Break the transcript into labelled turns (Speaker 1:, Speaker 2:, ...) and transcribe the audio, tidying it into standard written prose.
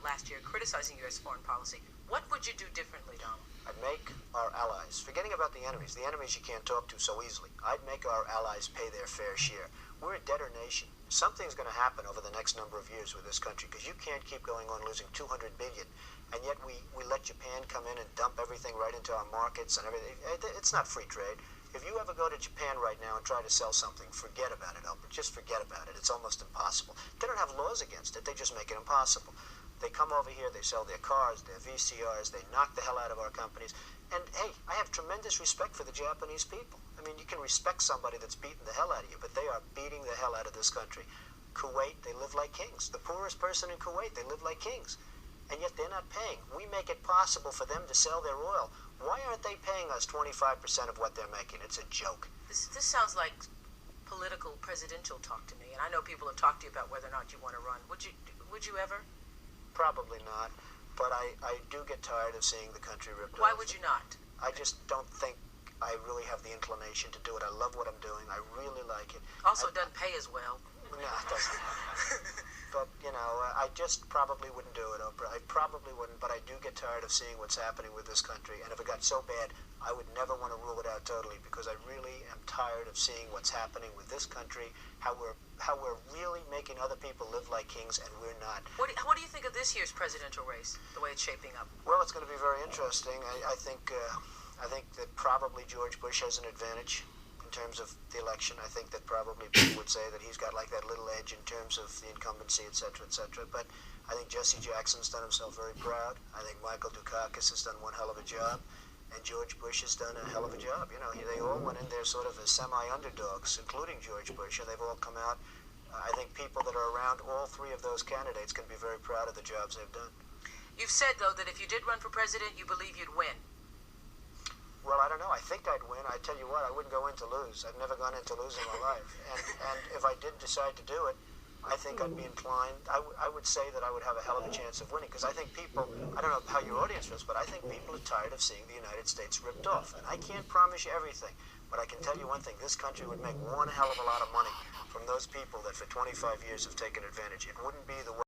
Speaker 1: last year criticizing U.S. foreign policy. What would you do differently, Donald?
Speaker 2: I'd make our allies, forgetting about the enemies you can't talk to so easily, I'd make our allies pay their fair share. We're a debtor nation. Something's going to happen over the next number of years with this country, because you can't keep going on losing $200 billion, and yet we let Japan come in and dump everything right into our markets and everything. It's not free trade. If you ever go to Japan right now and try to sell something, forget about it, Oprah. Just forget about it. It's almost impossible. They don't have laws against it. They just make it impossible. They come over here, they sell their cars, their VCRs, they knock the hell out of our companies. And, hey, I have tremendous respect for the Japanese people. I mean, you can respect somebody that's beating the hell out of you, but they are beating the hell out of this country. Kuwait, they live like kings. The poorest person in Kuwait, they live like kings. And yet they're not paying. We make it possible for them to sell their oil. Why aren't they paying us 25% of what they're making? It's a joke.
Speaker 1: This sounds like political presidential talk to me, and I know people have talked to you about whether or not you want to run. Would you ever?
Speaker 2: Probably not, but I do get tired of seeing the country ripped off.
Speaker 1: Why would you not?
Speaker 2: I just don't think I really have the inclination to do it. I love what I'm doing. I really like it.
Speaker 1: Also, it doesn't pay as well.
Speaker 2: No, it doesn't. But, I just probably wouldn't do it, Oprah. I probably wouldn't, but I do get tired of seeing what's happening with this country. And if it got so bad, I would never want to rule it out totally, because I really am tired of seeing what's happening with this country, how we're really making other people live like kings, and we're not.
Speaker 1: What do you think of this year's presidential race, the way it's shaping up?
Speaker 2: Well, it's going to be very interesting. I think that probably George Bush has an advantage in terms of the election. I think that probably people would say that he's got like that little edge in terms of the incumbency, et cetera, et cetera. But I think Jesse Jackson's done himself very proud. I think Michael Dukakis has done one hell of a job. And George Bush has done a hell of a job. They all went in there sort of as semi-underdogs, including George Bush, and they've all come out. I think people that are around all three of those candidates can be very proud of the jobs they've done.
Speaker 1: You've said, though, that if you did run for president, you believe you'd win.
Speaker 2: Well, I don't know. I think I'd win. I tell you what, I wouldn't go in to lose. I've never gone in to lose in my life. And if I did decide to do it, I think I'd be inclined. I would say that I would have a hell of a chance of winning, because I think people, I don't know how your audience feels, but I think people are tired of seeing the United States ripped off. And I can't promise you everything, but I can tell you one thing. This country would make one hell of a lot of money from those people that for 25 years have taken advantage. It wouldn't be the way